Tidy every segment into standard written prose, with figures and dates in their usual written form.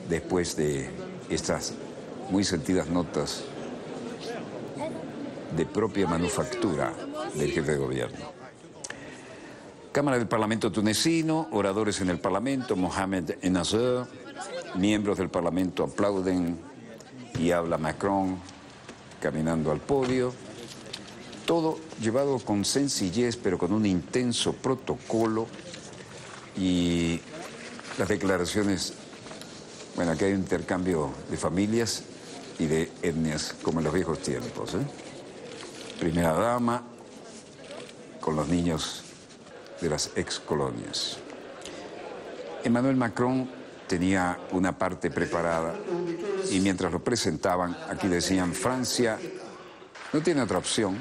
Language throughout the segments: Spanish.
después de estas muy sentidas notas de propia manufactura del jefe de gobierno. Cámara del Parlamento tunecino, oradores en el Parlamento, Mohamed Ennasser, miembros del Parlamento aplauden y habla Macron caminando al podio. Todo llevado con sencillez, pero con un intenso protocolo y las declaraciones. Bueno, aquí hay un intercambio de familias y de etnias, como en los viejos tiempos, ¿eh? Primera dama con los niños de las excolonias. Emmanuel Macron tenía una parte preparada y mientras lo presentaban, aquí decían: Francia no tiene otra opción,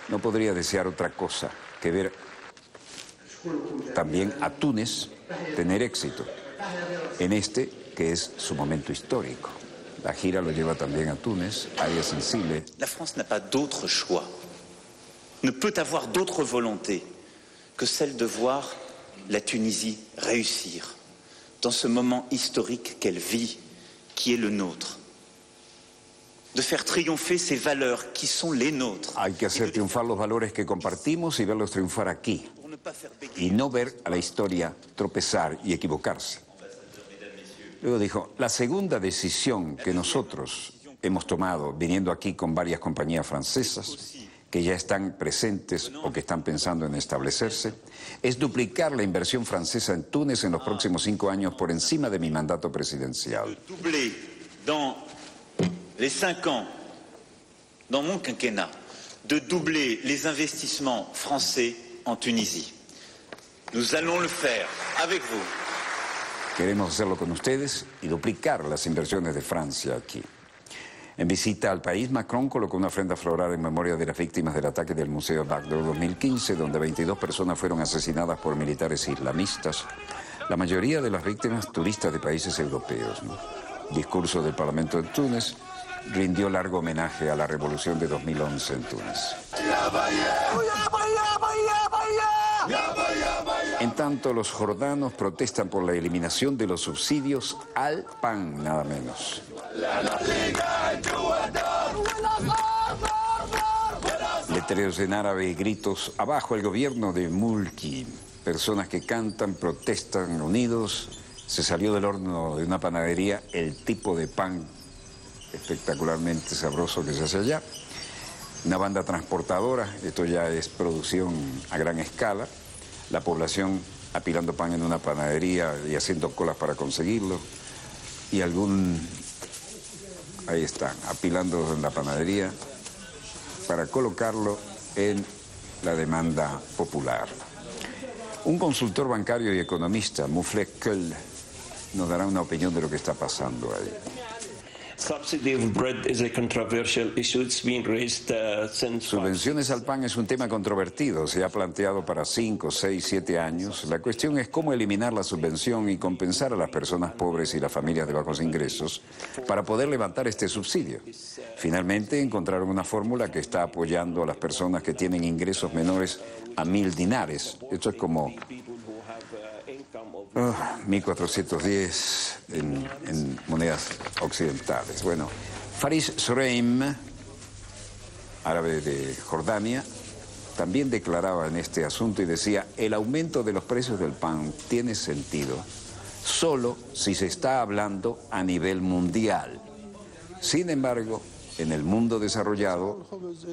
no podría desear otra cosa que ver también a Túnez tener éxito en este que es su momento histórico. La gira lo lleva también a Túnez, área sensible. La France n'a pas d'autre choix, ne peut avoir d'autre volonté que celle de voir la Tunisie réussir dans ce moment historique qu'elle vit, qui est le nôtre. De faire triompher ces valeurs qui sont les nôtres. Hay que hacer triunfar los valores que compartimos y verlos triunfar aquí. Y no ver a la historia tropezar y equivocarse. Luego dijo: la segunda decisión que nosotros hemos tomado, viniendo aquí con varias compañías francesas que ya están presentes o que están pensando en establecerse, es duplicar la inversión francesa en Túnez en los próximos 5 años por encima de mi mandato presidencial. Doubler dans les 5 ans, dans mon quinquennat, de doubler les investissements français en Tunisie. Nous allons le faire avec vous. Queremos hacerlo con ustedes y duplicar las inversiones de Francia aquí. En visita al país, Macron colocó una ofrenda floral en memoria de las víctimas del ataque del Museo Bagdad 2015, donde 22 personas fueron asesinadas por militares islamistas, la mayoría de las víctimas turistas de países europeos, ¿no? Discurso del Parlamento de Túnez rindió largo homenaje a la revolución de 2011 en Túnez. En tanto, los jordanos protestan por la eliminación de los subsidios al pan, nada menos. Letreros en árabe y gritos: abajo el gobierno de Mulki. Personas que cantan, protestan unidos. Se salió del horno de una panadería el tipo de pan espectacularmente sabroso que se hace allá. Una banda transportadora, esto ya es producción a gran escala. La población apilando pan en una panadería y haciendo colas para conseguirlo. Y ahí están, apilando en la panadería para colocarlo en la demanda popular. Un consultor bancario y economista, Mouflet Keul, nos dará una opinión de lo que está pasando ahí. Subsidy of bread is a controversial issue. It's been raised since... Subvenciones al pan es un tema controvertido. Se ha planteado para 5, 6, 7 años. La cuestión es cómo eliminar la subvención y compensar a las personas pobres y las familias de bajos ingresos para poder levantar este subsidio. Finalmente encontraron una fórmula que está apoyando a las personas que tienen ingresos menores a 1.000 dinares. Esto es como 1.410 en monedas occidentales. Bueno, Faris Soreim, árabe de Jordania, también declaraba en este asunto y decía: el aumento de los precios del pan tiene sentido solo si se está hablando a nivel mundial. Sin embargo, en el mundo desarrollado,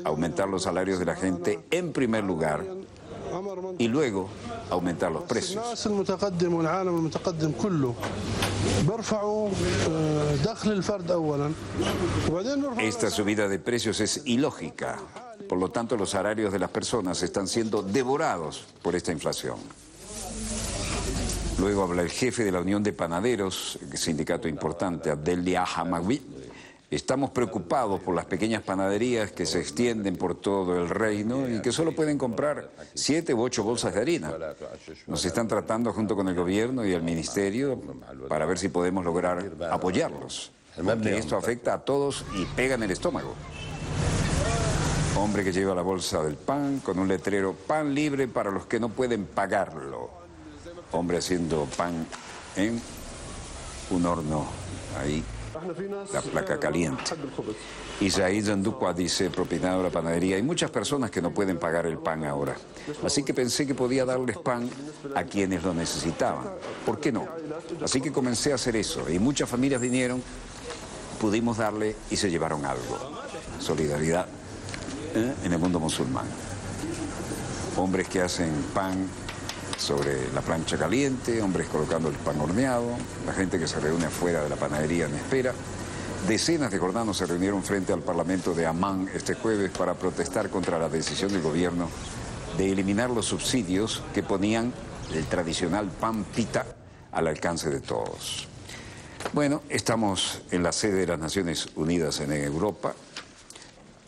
aumentar los salarios de la gente en primer lugar y luego aumentar los precios. Esta subida de precios es ilógica. Por lo tanto, los salarios de las personas están siendo devorados por esta inflación. Luego habla el jefe de la Unión de Panaderos, sindicato importante, Abdelia Hamawi. Estamos preocupados por las pequeñas panaderías que se extienden por todo el reino y que solo pueden comprar 7 u 8 bolsas de harina. Nos están tratando junto con el gobierno y el ministerio para ver si podemos lograr apoyarlos. Porque esto afecta a todos y pega en el estómago. Hombre que lleva la bolsa del pan con un letrero: pan libre para los que no pueden pagarlo. Hombre haciendo pan en un horno ahí, la placa caliente. Y Zaid Zandukwa dice, propietario de la panadería, hay muchas personas que no pueden pagar el pan ahora. Así que pensé que podía darles pan a quienes lo necesitaban. ¿Por qué no? Así que comencé a hacer eso. Y muchas familias vinieron, pudimos darle y se llevaron algo. Solidaridad en el mundo musulmán. Hombres que hacen pan sobre la plancha caliente, hombres colocando el pan horneado, la gente que se reúne afuera de la panadería en espera. Decenas de jordanos se reunieron frente al Parlamento de Amán este jueves para protestar contra la decisión del gobierno de eliminar los subsidios que ponían el tradicional pan pita al alcance de todos. Bueno, estamos en la sede de las Naciones Unidas en Europa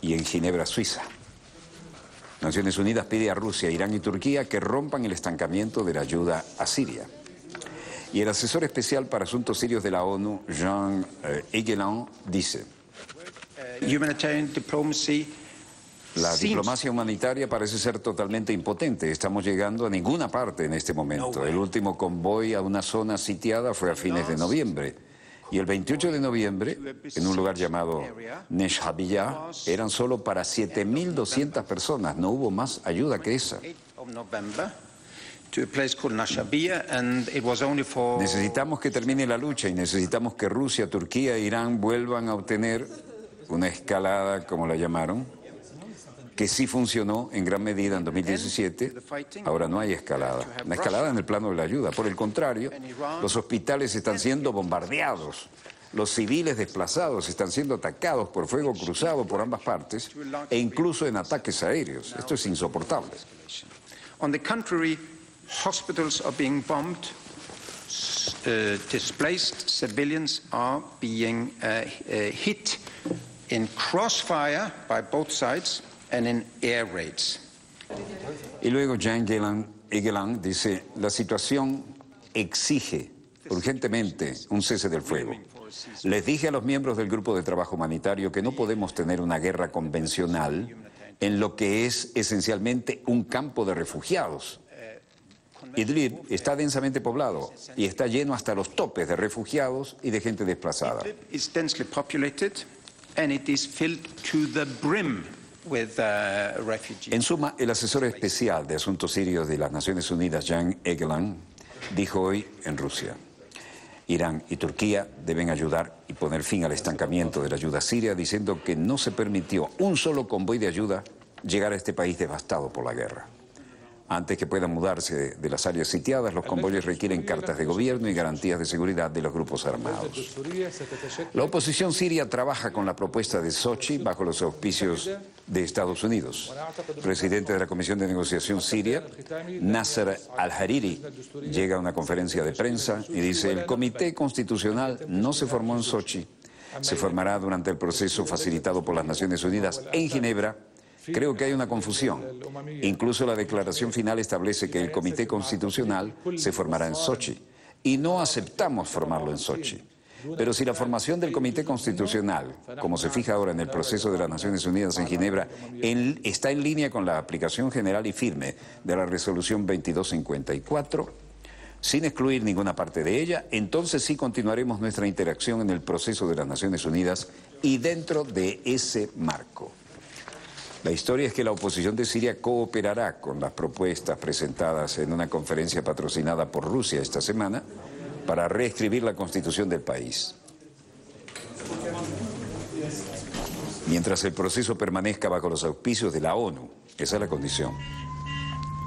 y en Ginebra, Suiza. Naciones Unidas pide a Rusia, Irán y Turquía que rompan el estancamiento de la ayuda a Siria. Y el asesor especial para asuntos sirios de la ONU, Jean Egeland, dice: la diplomacia humanitaria parece ser totalmente impotente. Estamos llegando a ninguna parte en este momento. El último convoy a una zona sitiada fue a fines de noviembre. Y el 28 de noviembre, en un lugar llamado Neshabiyah, eran solo para 7.200 personas. No hubo más ayuda que esa. Necesitamos que termine la lucha y necesitamos que Rusia, Turquía e Irán vuelvan a obtener una escalada, como la llamaron, que sí funcionó en gran medida en 2017. Ahora no hay escalada. Una escalada en el plano de la ayuda. Por el contrario, los hospitales están siendo bombardeados. Los civiles desplazados están siendo atacados por fuego cruzado por ambas partes e incluso en ataques aéreos. Esto es insoportable. On the contrary, hospitals are being bombed, displaced civilians are being hit in crossfire by both sides and in air raids. Y luego Jean Egeland dice, la situación exige urgentemente un cese del fuego. Les dije a los miembros del Grupo de Trabajo Humanitario que no podemos tener una guerra convencional en lo que es esencialmente un campo de refugiados. Idlib está densamente poblado y está lleno hasta los topes de refugiados y de gente desplazada. It's densely populated and it is filled to the brim with refugees. En suma, el asesor especial de asuntos sirios de las Naciones Unidas, Jean Egeland, dijo hoy en Rusia: Irán y Turquía deben ayudar y poner fin al estancamiento de la ayuda siria, diciendo que no se permitió un solo convoy de ayuda llegar a este país devastado por la guerra. Antes que puedan mudarse de las áreas sitiadas, los convoyes requieren cartas de gobierno y garantías de seguridad de los grupos armados. La oposición siria trabaja con la propuesta de Sochi bajo los auspicios de Estados Unidos. El presidente de la Comisión de Negociación Siria, Nasser al-Hariri, llega a una conferencia de prensa y dice: el Comité Constitucional no se formó en Sochi, se formará durante el proceso facilitado por las Naciones Unidas en Ginebra. Creo que hay una confusión. Incluso la declaración final establece que el Comité Constitucional se formará en Sochi y no aceptamos formarlo en Sochi. Pero si la formación del Comité Constitucional, como se fija ahora en el proceso de las Naciones Unidas en Ginebra, está en línea con la aplicación general y firme de la Resolución 2254, sin excluir ninguna parte de ella, entonces sí continuaremos nuestra interacción en el proceso de las Naciones Unidas y dentro de ese marco. La historia es que la oposición de Siria cooperará con las propuestas presentadas en una conferencia patrocinada por Rusia esta semana para reescribir la constitución del país. Mientras el proceso permanezca bajo los auspicios de la ONU, esa es la condición.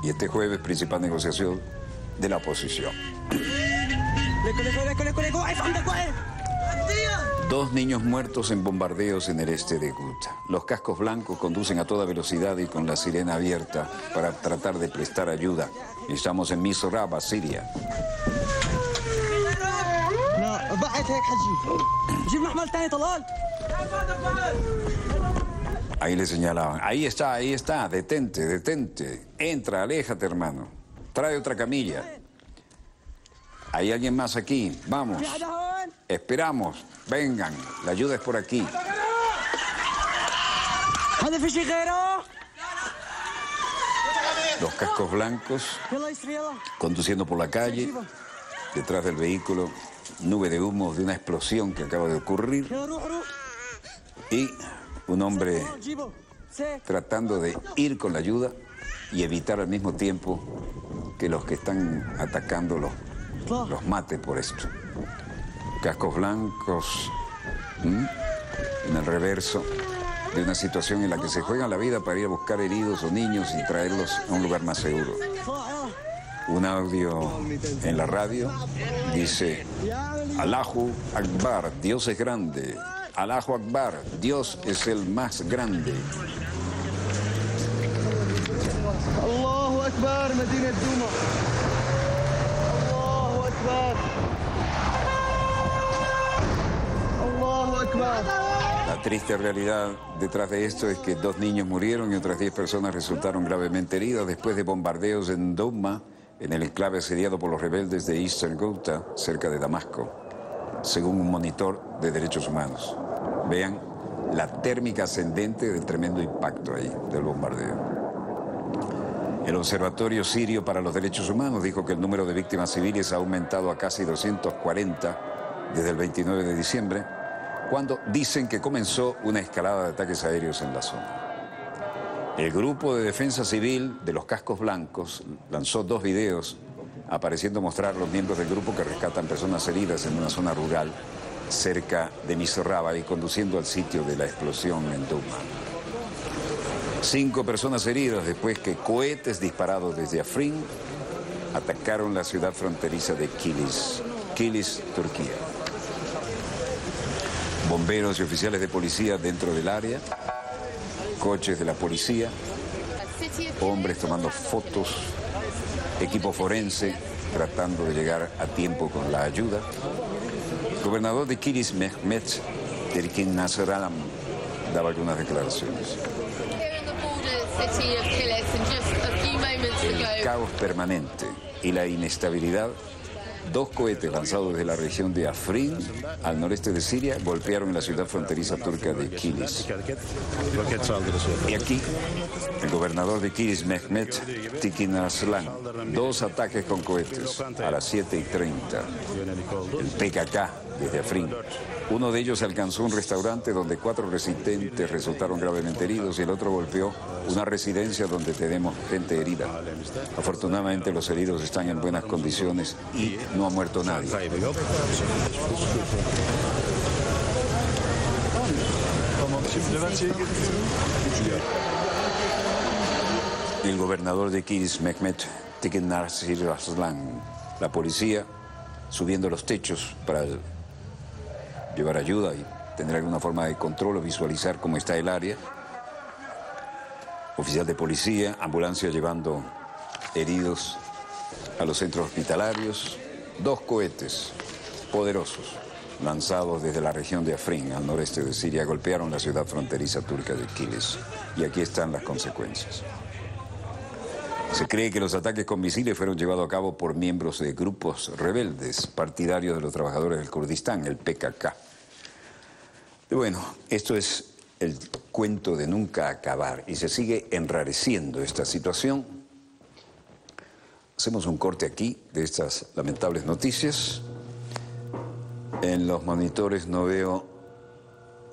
Y este jueves, principal negociación de la oposición. 2 niños muertos en bombardeos en el este de Ghouta. Los cascos blancos conducen a toda velocidad y con la sirena abierta para tratar de prestar ayuda. Estamos en Misuraba, Siria. Ahí le señalaban: ahí está, detente, detente. Entra, aléjate, hermano. Trae otra camilla. Hay alguien más aquí, vamos. Esperamos, vengan, la ayuda es por aquí. Los cascos blancos conduciendo por la calle, detrás del vehículo, nube de humo de una explosión que acaba de ocurrir y un hombre tratando de ir con la ayuda y evitar al mismo tiempo que los que están atacando los mate por esto. Cascos blancos en el reverso de una situación en la que se juegan la vida para ir a buscar heridos o niños y traerlos a un lugar más seguro. Un audio en la radio dice: Allahu Akbar, Dios es grande. Allahu Akbar, Dios es el más grande. Allahu Akbar, Medina Duma. Allahu Akbar. Allahu Akbar. La triste realidad detrás de esto es que 2 niños murieron y otras 10 personas resultaron gravemente heridas después de bombardeos en Douma, en el enclave asediado por los rebeldes de Eastern Ghouta, cerca de Damasco, según un monitor de derechos humanos. Vean la térmica ascendente del tremendo impacto ahí, del bombardeo. El Observatorio Sirio para los Derechos Humanos dijo que el número de víctimas civiles ha aumentado a casi 240 desde el 29 de diciembre, cuando dicen que comenzó una escalada de ataques aéreos en la zona. El Grupo de Defensa Civil de los Cascos Blancos lanzó 2 videos apareciendo mostrar los miembros del grupo que rescatan personas heridas en una zona rural cerca de Misraba y conduciendo al sitio de la explosión en Douma. 5 personas heridas después que cohetes disparados desde Afrin atacaron la ciudad fronteriza de Kilis, Turquía. Bomberos y oficiales de policía dentro del área, coches de la policía, hombres tomando fotos, equipo forense tratando de llegar a tiempo con la ayuda. El gobernador de Kilis, Mehmet Erkin Nasrallah, daba algunas declaraciones. El caos permanente y la inestabilidad. 2 cohetes lanzados desde la región de Afrin, al noreste de Siria, golpearon la ciudad fronteriza turca de Kilis. Y aquí, el gobernador de Kilis, Mehmet Tekin Arslan, 2 ataques con cohetes a las 7:30. El PKK desde Afrin. Uno de ellos alcanzó un restaurante donde 4 residentes resultaron gravemente heridos y el otro golpeó una residencia donde tenemos gente herida. Afortunadamente los heridos están en buenas condiciones y no ha muerto nadie. El gobernador de Kilis, Mehmet Tekin Arslan, la policía subiendo los techos para llevar ayuda y tener alguna forma de control o visualizar cómo está el área. Oficial de policía, ambulancia llevando heridos a los centros hospitalarios. 2 cohetes poderosos lanzados desde la región de Afrin, al noreste de Siria, golpearon la ciudad fronteriza turca de Kilis. Y aquí están las consecuencias. Se cree que los ataques con misiles fueron llevados a cabo por miembros de grupos rebeldes, partidarios de los trabajadores del Kurdistán, el PKK. Y bueno, esto es el cuento de nunca acabar y se sigue enrareciendo esta situación. Hacemos un corte aquí de estas lamentables noticias. En los monitores no veo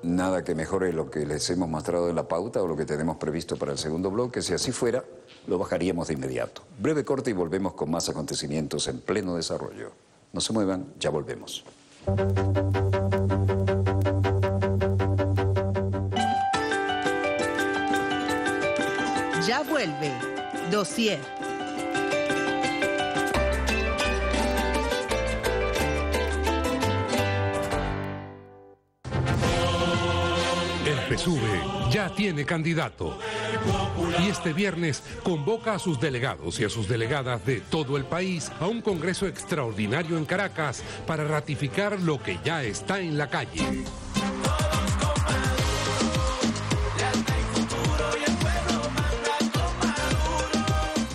nada que mejore lo que les hemos mostrado en la pauta o lo que tenemos previsto para el segundo bloque. Si así fuera, lo bajaríamos de inmediato. Breve corte y volvemos con más acontecimientos en pleno desarrollo. No se muevan, ya volvemos. Ya vuelve Dossier. El PSUV ya tiene candidato y este viernes convoca a sus delegados y a sus delegadas de todo el país a un congreso extraordinario en Caracas para ratificar lo que ya está en la calle.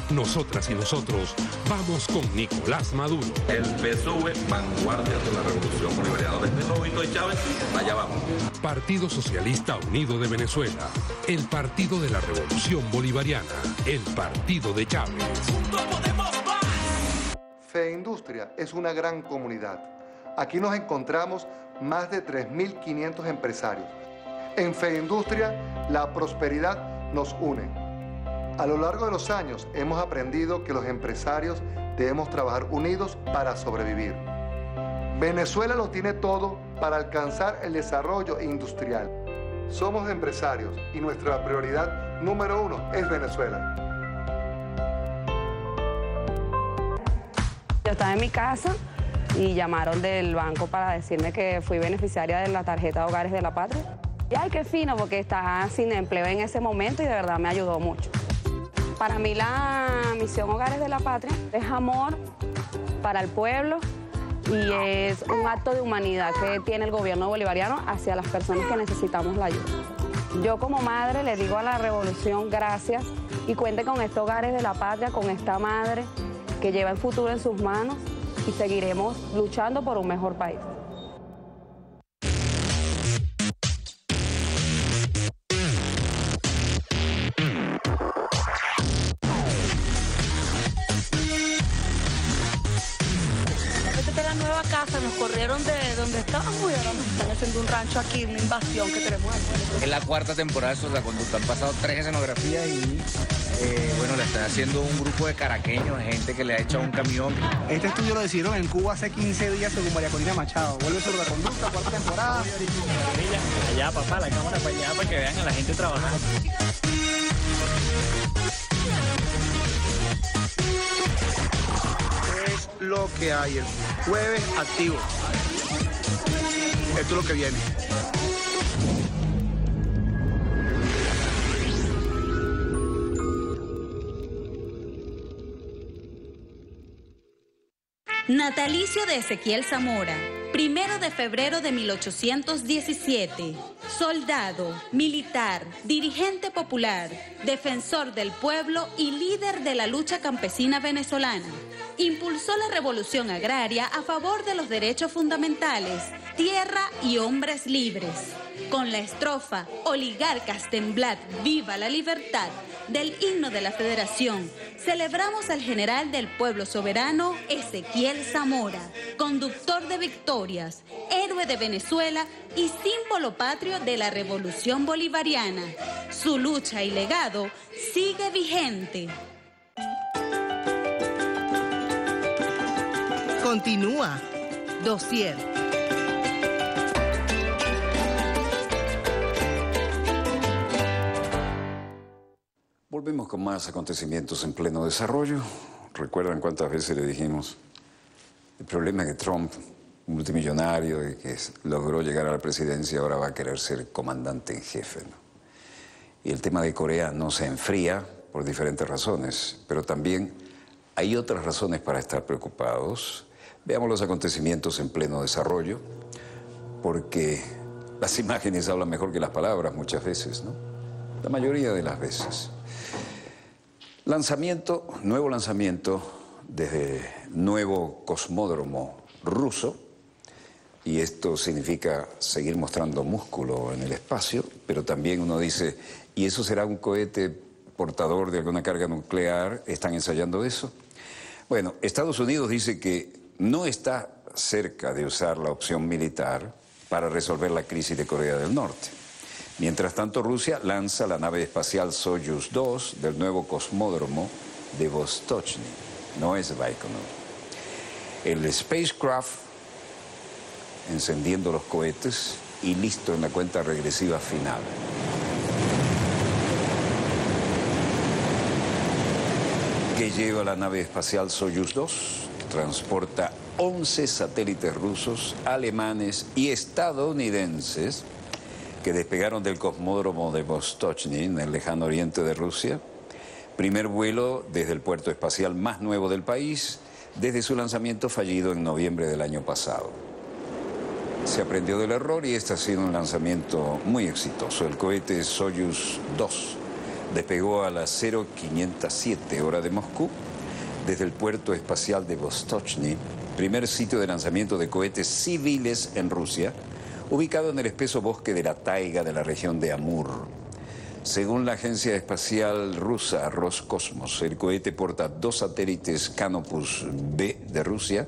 Nosotras y nosotros vamos con Nicolás Maduro. El PSUV, vanguardia de la revolución bolivariana. Desde Lobito y Chávez, allá vamos. Partido Socialista Unido de Venezuela. El Partido de la Revolución Bolivariana. El Partido de Chávez. FEINDUSTRIA es una gran comunidad. Aquí nos encontramos más de 3.500 empresarios. En Feindustria, la prosperidad nos une. A lo largo de los años hemos aprendido que los empresarios debemos trabajar unidos para sobrevivir. Venezuela lo tiene todo para alcanzar el desarrollo industrial. Somos empresarios y nuestra prioridad número 1 es Venezuela. Yo estaba en mi casa y llamaron del banco para decirme que fui beneficiaria de la tarjeta Hogares de la Patria. Y ay, qué fino, porque estaba sin empleo en ese momento y de verdad me ayudó mucho. Para mí la misión Hogares de la Patria es amor para el pueblo y es un acto de humanidad que tiene el gobierno bolivariano hacia las personas que necesitamos la ayuda. Yo como madre le digo a la revolución gracias y cuente con estos Hogares de la Patria, con esta madre que lleva el futuro en sus manos y seguiremos luchando por un mejor país. Nos corrieron de donde estábamos y ahora nos están haciendo un rancho aquí, una invasión que tenemos aquí. Es la cuarta temporada de Sota Conducta. Han pasado 3 escenografías y bueno, le están haciendo un grupo de caraqueños, gente que le ha echado un camión. Este estudio lo decidieron en Cuba hace 15 días según María Corina Machado. Vuelve Sota Conducta, cuarta temporada. Allá, papá, la cámara para allá para que vean a la gente trabajando. Es lo que hay, el jueves activo. Esto es lo que viene. Natalicio de Ezequiel Zamora, 1 de febrero de 1817. Soldado, militar, dirigente popular, defensor del pueblo y líder de la lucha campesina venezolana. Impulsó la revolución agraria a favor de los derechos fundamentales, tierra y hombres libres. Con la estrofa Oligarcas temblad, viva la libertad, del himno de la Federación, celebramos al general del pueblo soberano Ezequiel Zamora, conductor de victorias, héroe de Venezuela y símbolo patrio de la revolución bolivariana. Su lucha y legado sigue vigente. Continúa. Dossier. Volvemos con más acontecimientos en pleno desarrollo. ¿Recuerdan cuántas veces le dijimos el problema es que Trump, multimillonario y que logró llegar a la presidencia, ahora va a querer ser comandante en jefe, ¿no? Y el tema de Corea no se enfría por diferentes razones, pero también hay otras razones para estar preocupados. Veamos los acontecimientos en pleno desarrollo, porque las imágenes hablan mejor que las palabras muchas veces, ¿no? La mayoría de las veces. Nuevo lanzamiento desde nuevo cosmódromo ruso, y esto significa seguir mostrando músculo en el espacio, pero también uno dice, ¿y eso será un cohete portador de alguna carga nuclear? ¿Están ensayando eso? Bueno, Estados Unidos dice que no está cerca de usar la opción militar para resolver la crisis de Corea del Norte. Mientras tanto, Rusia lanza la nave espacial Soyuz 2 del nuevo cosmódromo de Vostochny, no es Baikonur. El spacecraft encendiendo los cohetes y listo en la cuenta regresiva final. ¿Qué lleva la nave espacial Soyuz 2? Transporta 11 satélites rusos, alemanes y estadounidenses que despegaron del cosmódromo de Vostochny, en el lejano oriente de Rusia. Primer vuelo desde el puerto espacial más nuevo del país, desde su lanzamiento fallido en noviembre del año pasado. Se aprendió del error y este ha sido un lanzamiento muy exitoso. El cohete Soyuz 2 despegó a las 0507 hora de Moscú, desde el puerto espacial de Vostochny, primer sitio de lanzamiento de cohetes civiles en Rusia, ubicado en el espeso bosque de la taiga de la región de Amur. Según la agencia espacial rusa Roscosmos, el cohete porta 2 satélites Canopus B de Rusia,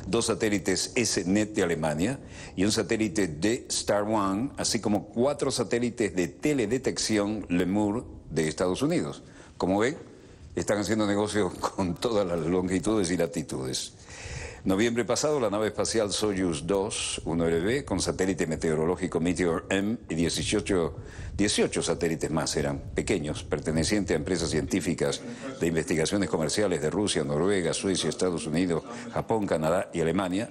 2 satélites S-Net de Alemania y un satélite de Star One, así como 4 satélites de teledetección Lemur de Estados Unidos. Como ven, están haciendo negocios con todas las longitudes y latitudes. Noviembre pasado, la nave espacial Soyuz 2, 1RB, con satélite meteorológico Meteor M y 18 satélites más, eran pequeños, pertenecientes a empresas científicas de investigaciones comerciales de Rusia, Noruega, Suecia, Estados Unidos, Japón, Canadá y Alemania,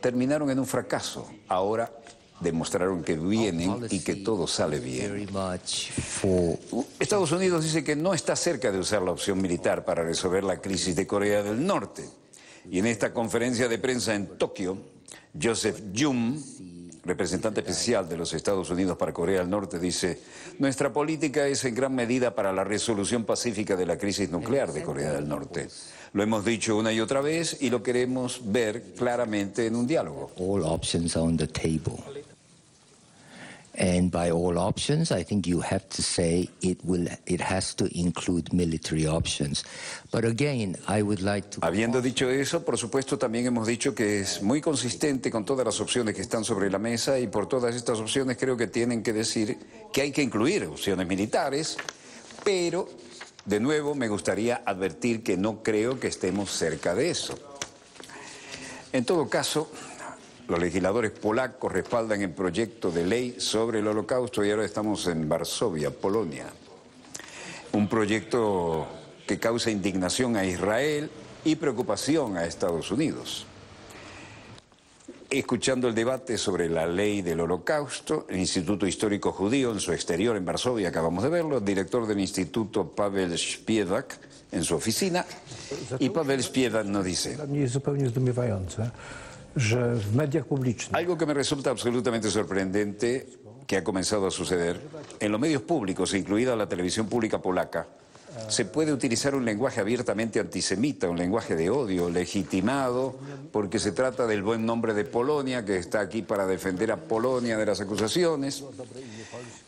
terminaron en un fracaso. Ahora demostraron que vienen y que todo sale bien. Estados Unidos dice que no está cerca de usar la opción militar para resolver la crisis de Corea del Norte. Y en esta conferencia de prensa en Tokio, Joseph Jun, representante especial de los Estados Unidos para Corea del Norte, dice: nuestra política es en gran medida para la resolución pacífica de la crisis nuclear de Corea del Norte. Lo hemos dicho una y otra vez y lo queremos ver claramente en un diálogo. All options are on the table. And by all options, I think you have to say it has to include military options. But again, I would like to... Habiendo dicho eso, por supuesto, también hemos dicho que es muy consistente con todas las opciones que están sobre la mesa y por todas estas opciones creo que tienen que decir que hay que incluir opciones militares, pero, de nuevo, me gustaría advertir que no creo que estemos cerca de eso. En todo caso, los legisladores polacos respaldan el proyecto de ley sobre el Holocausto y ahora estamos en Varsovia, Polonia. Un proyecto que causa indignación a Israel y preocupación a Estados Unidos. Escuchando el debate sobre la ley del Holocausto, el Instituto Histórico Judío en su exterior en Varsovia, acabamos de verlo, el director del instituto Paweł Śpiewak en su oficina, y Paweł Śpiewak nos dice: algo que me resulta absolutamente sorprendente que ha comenzado a suceder en los medios públicos, incluida la televisión pública polaca, se puede utilizar un lenguaje abiertamente antisemita, un lenguaje de odio, legitimado, porque se trata del buen nombre de Polonia, que está aquí para defender a Polonia de las acusaciones.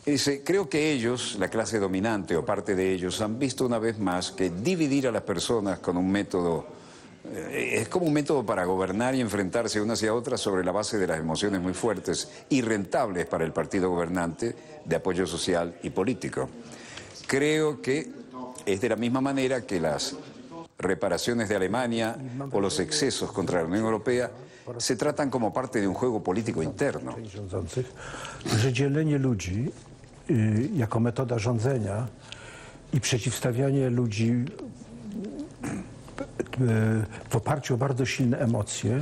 Y dice: creo que ellos, la clase dominante o parte de ellos, han visto una vez más que dividir a las personas con un método es como un método para gobernar y enfrentarse unas hacia otras sobre la base de las emociones muy fuertes y rentables para el partido gobernante de apoyo social y político. Creo que es de la misma manera que las reparaciones de Alemania o los excesos contra la Unión Europea se tratan como parte de un juego político interno. Że dzielenie ludzi jako metoda rządzenia i przeciwstawianie ludzi w oparciu o bardzo silne emocje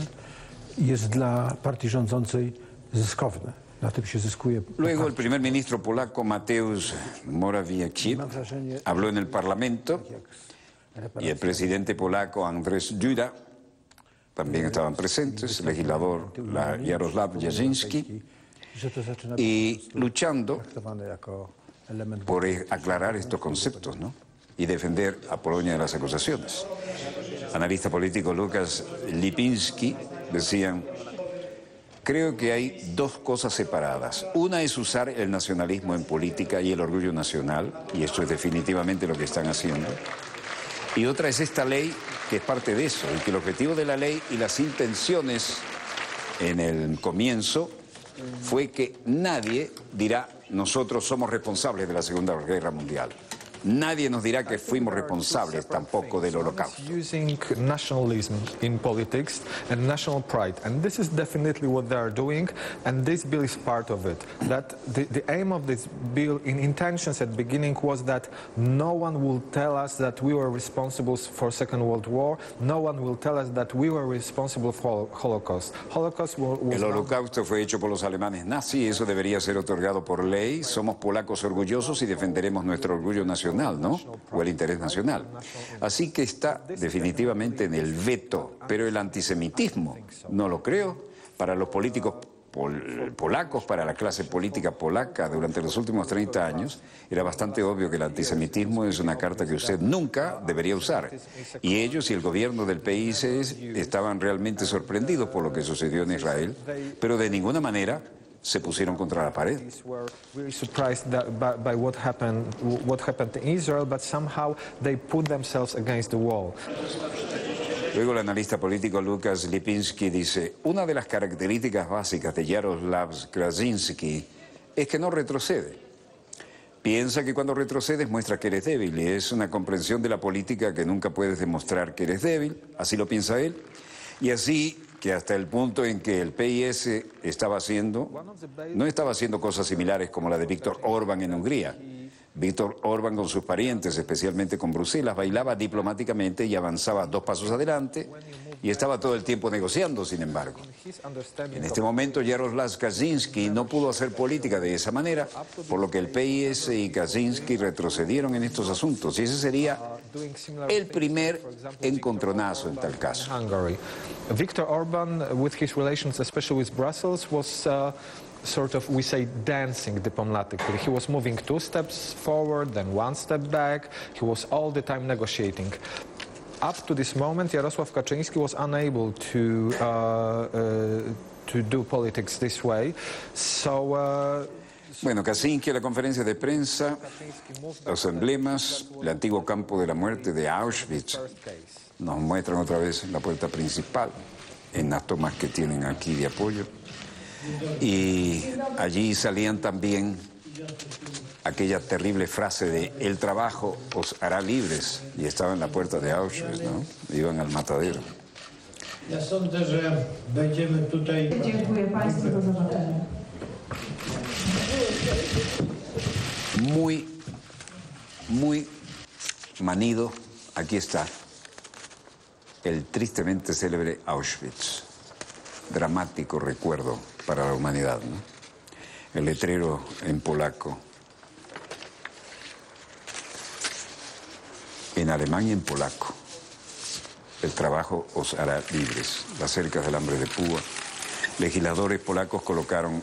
jest dla partii rządzącej zyskowne. Na tym się zyskuje. Luego el primer ministro polaco Mateusz Morawiecki habló en el Parlamento y el presidente polaco Andrzej Duda también estaban presentes, el legislador Jarosław Kaczyński, y luchando por aclarar estos conceptos, ¿no? Y defender a Polonia de las acusaciones. Analista político Lukasz Lipinski decían: creo que hay dos cosas separadas. Una es usar el nacionalismo en política y el orgullo nacional, y esto es definitivamente lo que están haciendo. Y otra es esta ley, que es parte de eso, y que el objetivo de la ley y las intenciones en el comienzo fue que nadie dirá: nosotros somos responsables de la Segunda Guerra Mundial. Nadie nos dirá que fuimos responsables tampoco del Holocausto. Using nationalism in politics and national pride, and this is definitely what they are doing, and this bill is part of it. That the aim of this bill, in intentions at the beginning, was that no one will tell us that we were responsible for Second World War. No one will tell us that we were responsible for Holocaust. El Holocausto fue hecho por los alemanes nazis y eso debería ser otorgado por ley. Somos polacos orgullosos y defenderemos nuestro orgullo nacional, ¿no? O el interés nacional. Así que está definitivamente en el veto, pero el antisemitismo, no lo creo, para los políticos polacos, para la clase política polaca durante los últimos 30 años, era bastante obvio que el antisemitismo es una carta que usted nunca debería usar. Y ellos y el gobierno del país estaban realmente sorprendidos por lo que sucedió en Israel, pero de ninguna manera se pusieron contra la pared. Were really surprised by what happened in Israel, but somehow they put themselves against the wall. Luego el analista político Lukasz Lipinski dice, una de las características básicas de Jaroslaw Kaczynski es que no retrocede. Piensa que cuando retrocedes muestra que eres débil y es una comprensión de la política que nunca puedes demostrar que eres débil, así lo piensa él, y así que hasta el punto en que el PIS no estaba haciendo cosas similares como la de Viktor Orbán en Hungría. Viktor Orbán con sus parientes, especialmente con Bruselas, bailaba diplomáticamente y avanzaba 2 pasos adelante y estaba todo el tiempo negociando, sin embargo. En este momento Jaroslaw Kaczynski no pudo hacer política de esa manera, por lo que el PIS y Kaczynski retrocedieron en estos asuntos, y ese sería el primer encontronazo en tal caso. Viktor Orbán, with his relations, especially with Brussels, was sort of, we say, dancing diplomatically. He was moving 2 steps forward, then 1 step back. He was all the time negotiating. Up to this moment, Jarosław Kaczyński was unable to do politics this way. So. Bueno, Kaczynski, la conferencia de prensa, los emblemas, el antiguo campo de la muerte de Auschwitz, nos muestran otra vez la puerta principal en las tomas que tienen aquí de apoyo. Y allí salían también aquella terrible frase de el trabajo os hará libres, y estaba en la puerta de Auschwitz, ¿no? Iban al matadero. Muy manido, aquí está el tristemente célebre Auschwitz. Dramático recuerdo para la humanidad, ¿no? El letrero en polaco, en alemán y en polaco. El trabajo os hará libres. Las cercas del hambre de púa. Legisladores polacos colocaron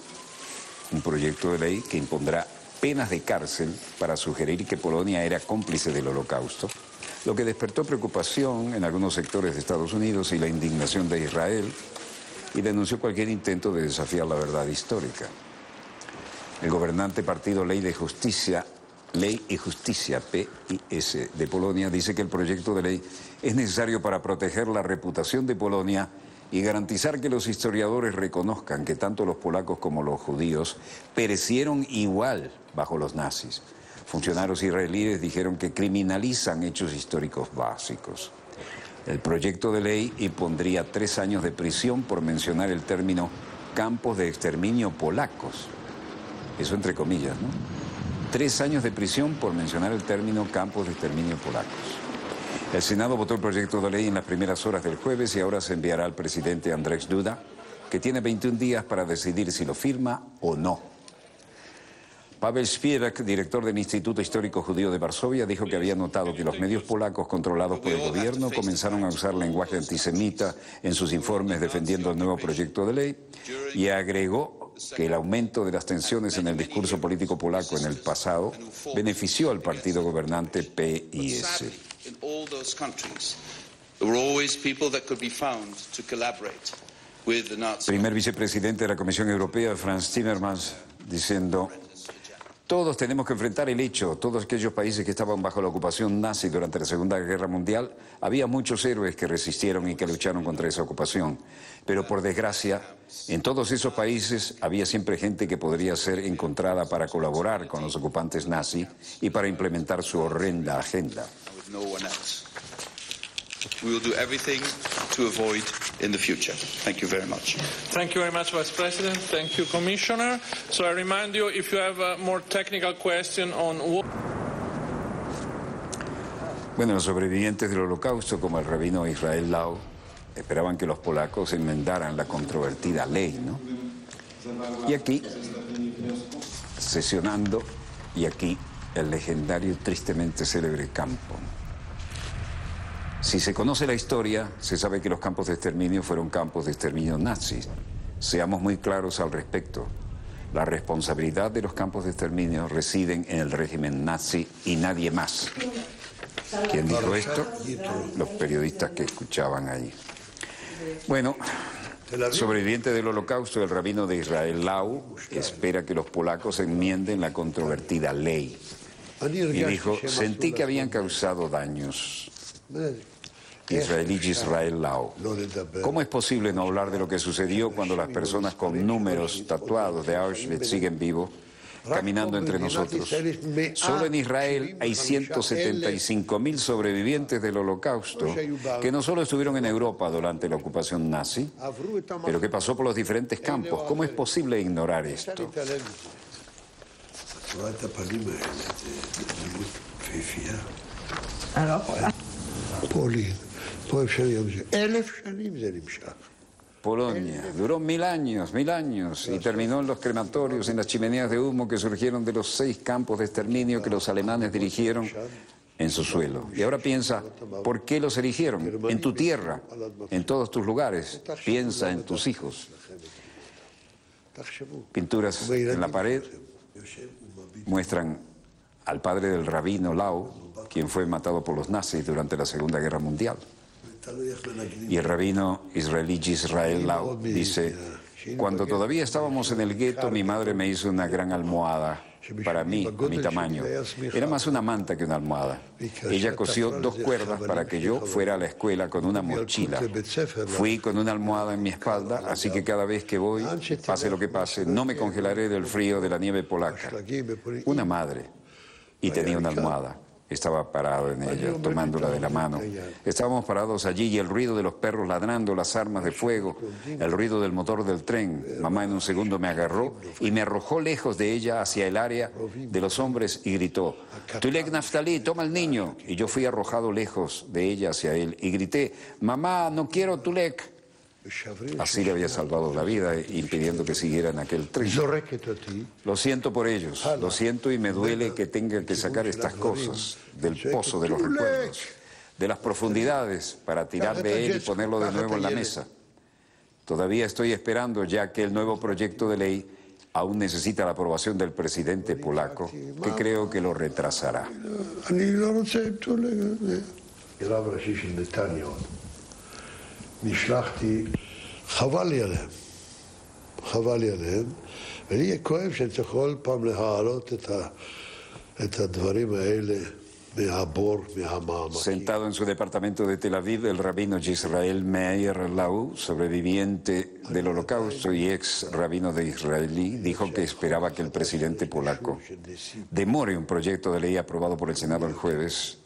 un proyecto de ley que impondrá penas de cárcel para sugerir que Polonia era cómplice del Holocausto, lo que despertó preocupación en algunos sectores de Estados Unidos y la indignación de Israel, y denunció cualquier intento de desafiar la verdad histórica. El gobernante partido Ley y Justicia, PiS, de Polonia, dice que el proyecto de ley es necesario para proteger la reputación de Polonia y garantizar que los historiadores reconozcan que tanto los polacos como los judíos perecieron igual bajo los nazis. Funcionarios israelíes dijeron que criminalizan hechos históricos básicos. El proyecto de ley impondría 3 años de prisión por mencionar el término campos de exterminio polacos. Eso entre comillas, ¿no? 3 años de prisión por mencionar el término campos de exterminio polacos. El Senado votó el proyecto de ley en las primeras horas del jueves y ahora se enviará al presidente Andrzej Duda, que tiene 21 días para decidir si lo firma o no. Paweł Szpirek, director del Instituto Histórico Judío de Varsovia, dijo que había notado que los medios polacos controlados por el gobierno comenzaron a usar lenguaje antisemita en sus informes defendiendo el nuevo proyecto de ley, y agregó que el aumento de las tensiones en el discurso político polaco en el pasado benefició al partido gobernante PiS. Primer vicepresidente de la Comisión Europea, Franz Timmermans, diciendo: todos tenemos que enfrentar el hecho, todos aquellos países que estaban bajo la ocupación nazi durante la Segunda Guerra Mundial, había muchos héroes que resistieron y que lucharon contra esa ocupación. Pero por desgracia, en todos esos países había siempre gente que podría ser encontrada para colaborar con los ocupantes nazis y para implementar su horrenda agenda. We will do everything to avoid in the future. Thank you very much. Thank you very much, Vice President. Thank you, Commissioner. So I remind you, if you have a more technical question on what... Bueno, los sobrevivientes del Holocausto, como el rabino Israel Lau, esperaban que los polacos enmendaran la controvertida ley, ¿no? Y aquí, sesionando, y aquí el legendario, tristemente célebre campo. Si se conoce la historia, se sabe que los campos de exterminio fueron campos de exterminio nazis. Seamos muy claros al respecto. La responsabilidad de los campos de exterminio residen en el régimen nazi y nadie más. ¿Quién dijo esto? Los periodistas que escuchaban ahí. Bueno, Sobreviviente del Holocausto, el rabino de Israel Lau espera que los polacos enmienden la controvertida ley. Y dijo, sentí que habían causado daños. Israelí Israel Lau. ¿Cómo es posible no hablar de lo que sucedió cuando las personas con números tatuados de Auschwitz siguen vivos, caminando entre nosotros? Solo en Israel hay 175.000 sobrevivientes del Holocausto que no solo estuvieron en Europa durante la ocupación nazi, pero que pasó por los diferentes campos. ¿Cómo es posible ignorar esto? Polonia duró 1000 años, y terminó en los crematorios, en las chimeneas de humo que surgieron de los 6 campos de exterminio que los alemanes dirigieron en su suelo. Y ahora piensa, ¿por qué los eligieron? En tu tierra, en todos tus lugares. Piensa en tus hijos. Pinturas en la pared muestran al padre del rabino Lau, quien fue matado por los nazis durante la Segunda Guerra Mundial. Y el rabino israelí Israel Lau dice, cuando todavía estábamos en el gueto, mi madre me hizo una gran almohada para mí, a mi tamaño. Era más una manta que una almohada. Ella cosió 2 cuerdas para que yo fuera a la escuela con una mochila. Fui con una almohada en mi espalda, así que cada vez que voy, pase lo que pase, no me congelaré del frío de la nieve polaca. Una madre. Y tenía una almohada. Estaba parado en ella, tomándola de la mano. Estábamos parados allí y el ruido de los perros ladrando, las armas de fuego, el ruido del motor del tren. Mamá en un segundo me agarró y me arrojó lejos de ella hacia el área de los hombres y gritó, Tulek Naftali, toma al niño. Y yo fui arrojado lejos de ella hacia él y grité, mamá, no quiero Tulek. Así le había salvado la vida, impidiendo que siguiera en aquel tren. Lo siento por ellos, lo siento y me duele que tenga que sacar estas cosas del pozo de los recuerdos, de las profundidades, para tirar de él y ponerlo de nuevo en la mesa. Todavía estoy esperando, ya que el nuevo proyecto de ley aún necesita la aprobación del presidente polaco, que creo que lo retrasará. נשלחתי, חבל לי עליהם, ולי יהיה כואב שאני צריך כל פעם להעלות את הדברים האלה מהבור, מהמעמקים. Sentado en su departamento de Tel Aviv, el rabino Yisrael Meir Lau, sobreviviente del Holocausto y ex rabino de Israelí, dijo que esperaba que el presidente polaco demore un proyecto de ley aprobado por el Senado el jueves,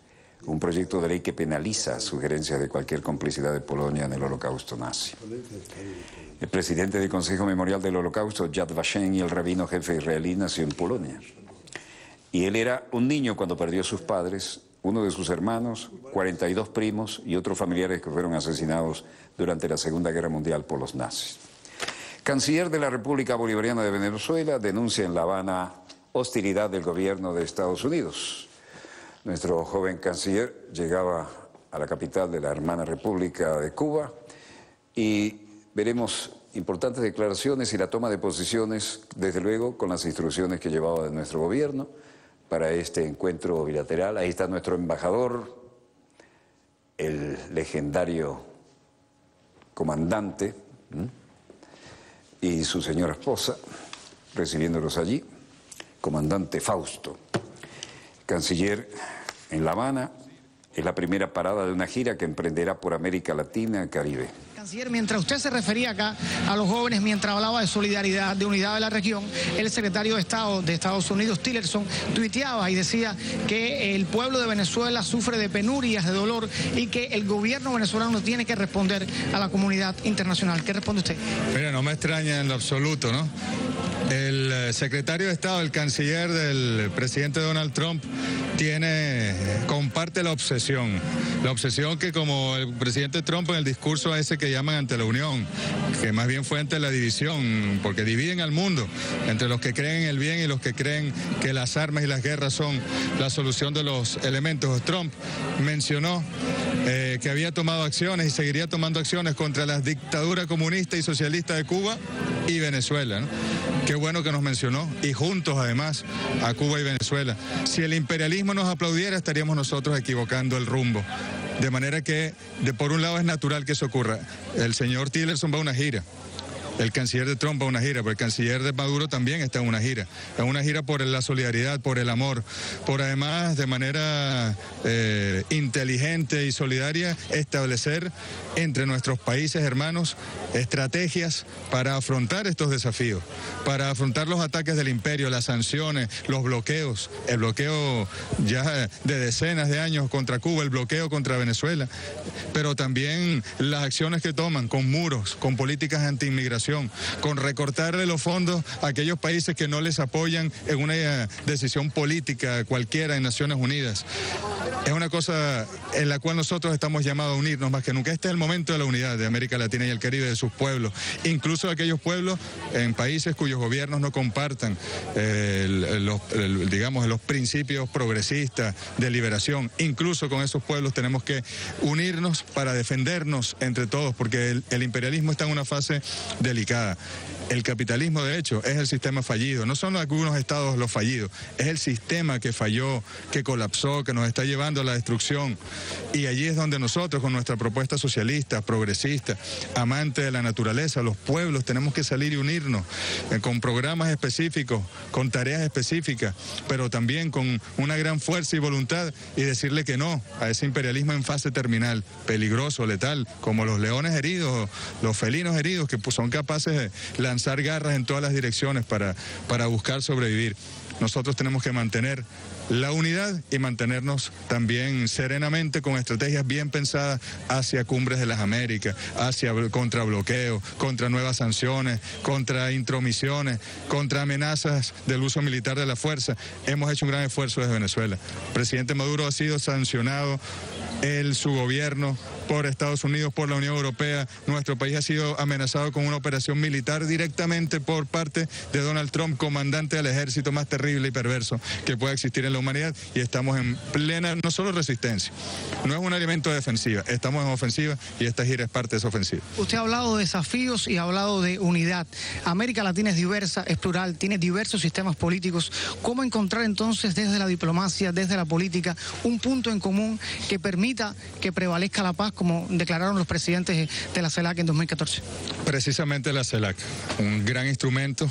un proyecto de ley que penaliza sugerencias de cualquier complicidad de Polonia en el Holocausto nazi. El presidente del Consejo Memorial del Holocausto, Yad Vashem, y el rabino jefe israelí, nació en Polonia. Y él era un niño cuando perdió a sus padres, uno de sus hermanos, 42 primos y otros familiares que fueron asesinados durante la Segunda Guerra Mundial por los nazis. Canciller de la República Bolivariana de Venezuela denuncia en La Habana hostilidad del gobierno de Estados Unidos. Nuestro joven canciller llegaba a la capital de la hermana República de Cuba y veremos importantes declaraciones y la toma de posiciones, desde luego, con las instrucciones que llevaba de nuestro gobierno para este encuentro bilateral. Ahí está nuestro embajador, el legendario comandante y su señora esposa, recibiéndolos allí, comandante Fausto. Canciller en La Habana, es la primera parada de una gira que emprenderá por América Latina y Caribe. Canciller, mientras usted se refería acá a los jóvenes, mientras hablaba de solidaridad, de unidad de la región, el secretario de Estado de Estados Unidos, Tillerson, tuiteaba y decía que el pueblo de Venezuela sufre de penurias, de dolor, y que el gobierno venezolano tiene que responder a la comunidad internacional. ¿Qué responde usted? Mira, no me extraña en lo absoluto, ¿no? El secretario de Estado, el canciller del presidente Donald Trump, comparte la obsesión que, como el presidente Trump en el discurso ese que llaman ante la unión, que más bien fue ante la división, porque dividen al mundo entre los que creen en el bien y los que creen que las armas y las guerras son la solución de los elementos. Trump mencionó que había tomado acciones y seguiría tomando acciones contra la dictadura comunista y socialista de Cuba y Venezuela, ¿no? Qué bueno que nos mencionó, y juntos además a Cuba y Venezuela. Si el imperialismo nos aplaudiera, estaríamos nosotros equivocando el rumbo. De manera que, por un lado, es natural que eso ocurra. El señor Tillerson va a una gira. El canciller de Trump va a una gira, pero el canciller de Maduro también está en una gira. Es una gira por la solidaridad, por el amor, por además de manera inteligente y solidaria establecer entre nuestros países hermanos estrategias para afrontar estos desafíos, para afrontar los ataques del imperio, las sanciones, los bloqueos, el bloqueo ya de decenas de años contra Cuba, el bloqueo contra Venezuela, pero también las acciones que toman con muros, con políticas anti-inmigración, con recortarle los fondos a aquellos países que no les apoyan en una decisión política cualquiera en Naciones Unidas. Es una cosa en la cual nosotros estamos llamados a unirnos más que nunca. Este es el momento de la unidad de América Latina y el Caribe, de sus pueblos, incluso de aquellos pueblos en países cuyos gobiernos no compartan los principios progresistas de liberación. Incluso con esos pueblos tenemos que unirnos para defendernos entre todos, porque el imperialismo está en una fase delicada. El capitalismo, de hecho, es el sistema fallido. No son algunos estados los fallidos, es el sistema que falló, que colapsó, que nos está llevando a la destrucción. Y allí es donde nosotros, con nuestra propuesta socialista, progresista, amante de la naturaleza, los pueblos, tenemos que salir y unirnos con programas específicos, con tareas específicas, pero también con una gran fuerza y voluntad, y decirle que no a ese imperialismo en fase terminal, peligroso, letal, como los leones heridos, los felinos heridos, que son capaces de lanzar garras en todas las direcciones para buscar sobrevivir. Nosotros tenemos que mantener la unidad y mantenernos también serenamente con estrategias bien pensadas hacia Cumbres de las Américas, contra bloqueo, contra nuevas sanciones, contra intromisiones, contra amenazas del uso militar de la fuerza. Hemos hecho un gran esfuerzo desde Venezuela. El presidente Maduro ha sido sancionado, su gobierno, por Estados Unidos, por la Unión Europea. Nuestro país ha sido amenazado con una operación militar directamente por parte de Donald Trump, comandante del ejército más terrible y perverso que pueda existir en la humanidad, y estamos en plena, no solo resistencia, no es un elemento de defensiva, estamos en ofensiva, y esta gira es parte de esa ofensiva. Usted ha hablado de desafíos y ha hablado de unidad. América Latina es diversa, es plural, tiene diversos sistemas políticos. ¿Cómo encontrar entonces desde la diplomacia, desde la política, un punto en común que permita que prevalezca la paz, como declararon los presidentes de la CELAC en 2014? Precisamente la CELAC, un gran instrumento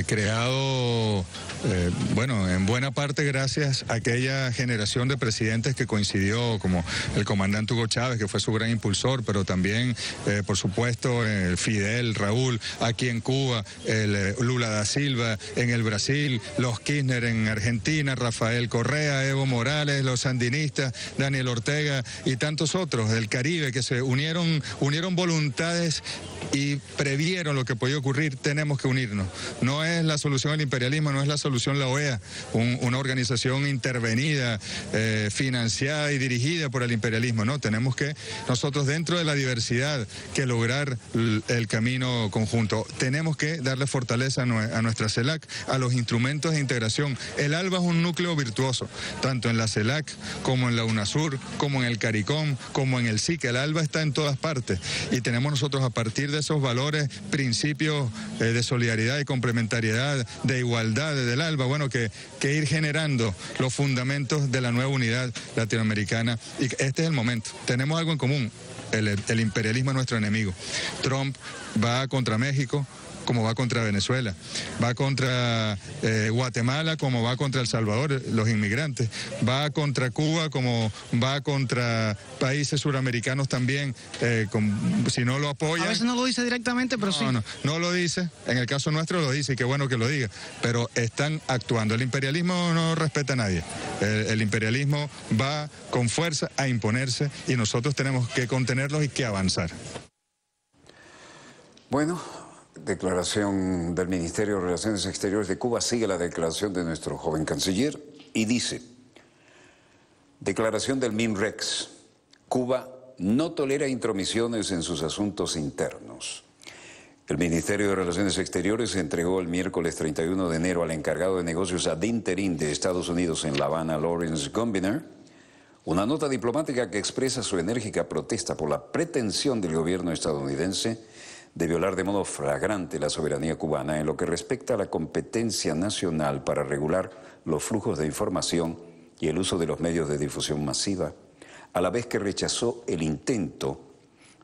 creado, en buena parte gracias a aquella generación de presidentes que coincidió, como el comandante Hugo Chávez, que fue su gran impulsor, pero también, por supuesto, Fidel, Raúl, aquí en Cuba, Lula da Silva en el Brasil, los Kirchner en Argentina, Rafael Correa, Evo Morales, los sandinistas, Daniel Ortega y tantos otros del Caribe que se unieron voluntades y previeron lo que podía ocurrir. Tenemos que unirnos. No es la solución el imperialismo, no es la solución la OEA, una organización intervenida, financiada y dirigida por el imperialismo. No, tenemos que nosotros, dentro de la diversidad, que lograr el camino conjunto. Tenemos que darle fortaleza a nuestra CELAC, a los instrumentos de integración. El ALBA es un núcleo virtuoso, tanto en la CELAC como en la UNASUR, como en el CARICOM, como en el SIC. El ALBA está en todas partes, y tenemos nosotros, a partir de esos valores, principios de solidaridad y complementariedad, de igualdad del ALBA, que ir generando los fundamentos de la nueva unidad latinoamericana. Y este es el momento. Tenemos algo en común. El imperialismo es nuestro enemigo. Trump va contra México como va contra Venezuela, va contra Guatemala como va contra El Salvador, los inmigrantes, va contra Cuba como va contra países suramericanos también, si no lo apoyan. A veces no lo dice directamente, pero sí. No lo dice, en el caso nuestro lo dice, y qué bueno que lo diga, pero están actuando. El imperialismo no respeta a nadie, el imperialismo va con fuerza a imponerse, y nosotros tenemos que contenerlos y que avanzar. Bueno, declaración del Ministerio de Relaciones Exteriores de Cuba. Sigue la declaración de nuestro joven canciller y dice: declaración del MINREX. Cuba no tolera intromisiones en sus asuntos internos. El Ministerio de Relaciones Exteriores entregó el miércoles 31 de enero al encargado de negocios ad interim de Estados Unidos en La Habana, Lawrence Gombiner, una nota diplomática que expresa su enérgica protesta por la pretensión del gobierno estadounidense de violar de modo flagrante la soberanía cubana en lo que respecta a la competencia nacional para regular los flujos de información y el uso de los medios de difusión masiva, a la vez que rechazó el intento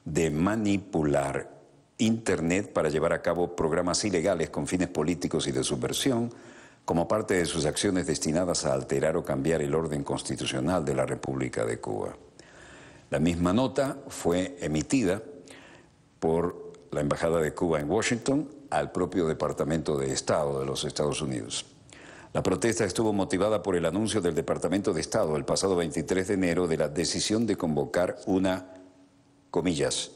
de manipular Internet para llevar a cabo programas ilegales con fines políticos y de subversión, como parte de sus acciones destinadas a alterar o cambiar el orden constitucional de la República de Cuba. La misma nota fue emitida por la Embajada de Cuba en Washington al propio Departamento de Estado de los Estados Unidos. La protesta estuvo motivada por el anuncio del Departamento de Estado el pasado 23 de enero de la decisión de convocar una, comillas,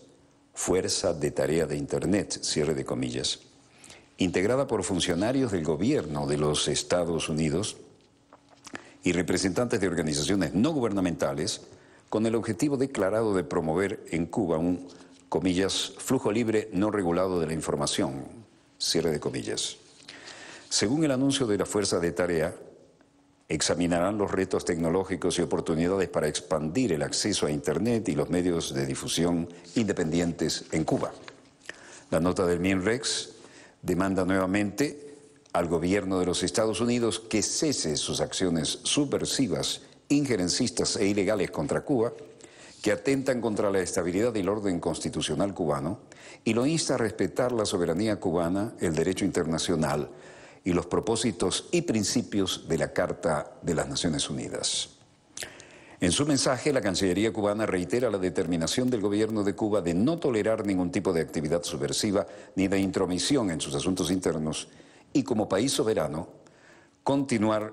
Fuerza de Tarea de Internet, cierre de comillas, integrada por funcionarios del gobierno de los Estados Unidos y representantes de organizaciones no gubernamentales con el objetivo declarado de promover en Cuba un, comillas, flujo libre no regulado de la información, cierre de comillas. Según el anuncio de la Fuerza de Tarea, examinarán los retos tecnológicos y oportunidades para expandir el acceso a Internet y los medios de difusión independientes en Cuba. La nota del MINREX demanda nuevamente al gobierno de los Estados Unidos que cese sus acciones subversivas, injerencistas e ilegales contra Cuba, que atentan contra la estabilidad y el orden constitucional cubano, y lo insta a respetar la soberanía cubana, el derecho internacional y los propósitos y principios de la Carta de las Naciones Unidas. En su mensaje, la Cancillería cubana reitera la determinación del gobierno de Cuba de no tolerar ningún tipo de actividad subversiva ni de intromisión en sus asuntos internos y, como país soberano, continuar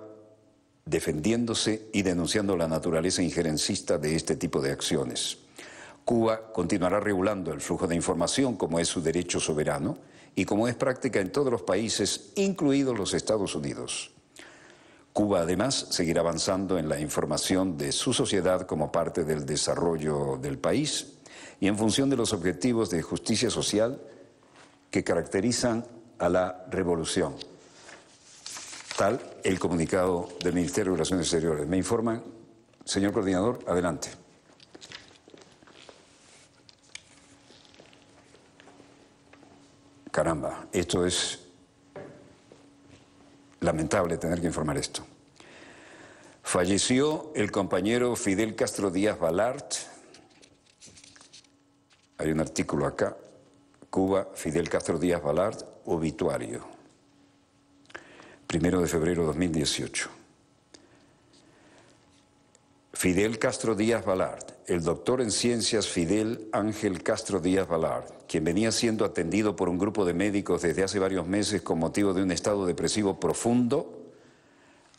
defendiéndose y denunciando la naturaleza injerencista de este tipo de acciones. Cuba continuará regulando el flujo de información como es su derecho soberano y como es práctica en todos los países, incluidos los Estados Unidos. Cuba, además, seguirá avanzando en la información de su sociedad como parte del desarrollo del país y en función de los objetivos de justicia social que caracterizan a la revolución. Tal el comunicado del Ministerio de Relaciones Exteriores. Me informan, señor coordinador, adelante. Caramba, esto es lamentable tener que informar esto. Falleció el compañero Fidel Castro Díaz Balart. Hay un artículo acá. Cuba, Fidel Castro Díaz Balart, obituario. 1 de febrero de 2018. Fidel Castro Díaz Balart, el doctor en ciencias Fidel Ángel Castro Díaz Balart, quien venía siendo atendido por un grupo de médicos desde hace varios meses con motivo de un estado depresivo profundo,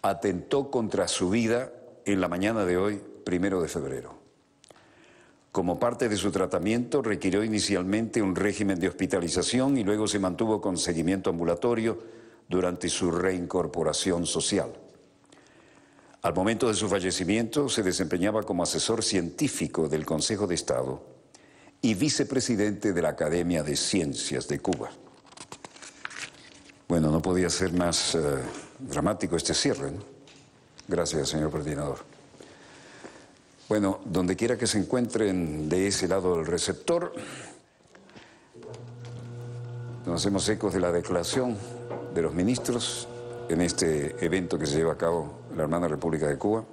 atentó contra su vida en la mañana de hoy, 1 de febrero. Como parte de su tratamiento, requirió inicialmente un régimen de hospitalización y luego se mantuvo con seguimiento ambulatorio durante su reincorporación social. Al momento de su fallecimiento se desempeñaba como asesor científico del Consejo de Estado y vicepresidente de la Academia de Ciencias de Cuba. Bueno, no podía ser más dramático este cierre, ¿no? Gracias, señor coordinador. Bueno, donde quiera que se encuentren de ese lado del receptor, nos hacemos ecos de la declaración de los ministros en este evento que se lleva a cabo en la hermana República de Cuba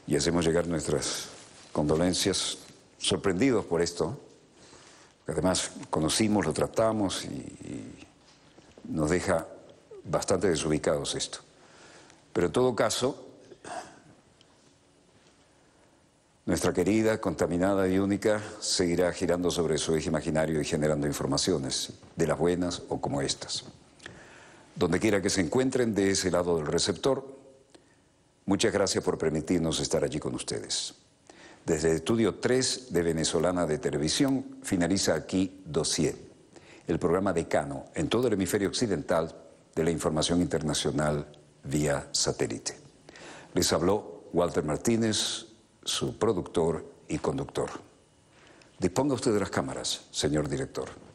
y hacemos llegar nuestras condolencias, sorprendidos por esto, que además conocimos, lo tratamos y nos deja bastante desubicados esto. Pero en todo caso, nuestra querida, contaminada y única seguirá girando sobre su eje imaginario y generando informaciones, de las buenas o como estas. Donde quiera que se encuentren de ese lado del receptor, muchas gracias por permitirnos estar allí con ustedes. Desde el estudio 3 de Venezolana de Televisión finaliza aquí Dossier, el programa decano en todo el hemisferio occidental de la información internacional vía satélite. Les habló Walter Martínez, su productor y conductor. Disponga usted de las cámaras, señor director.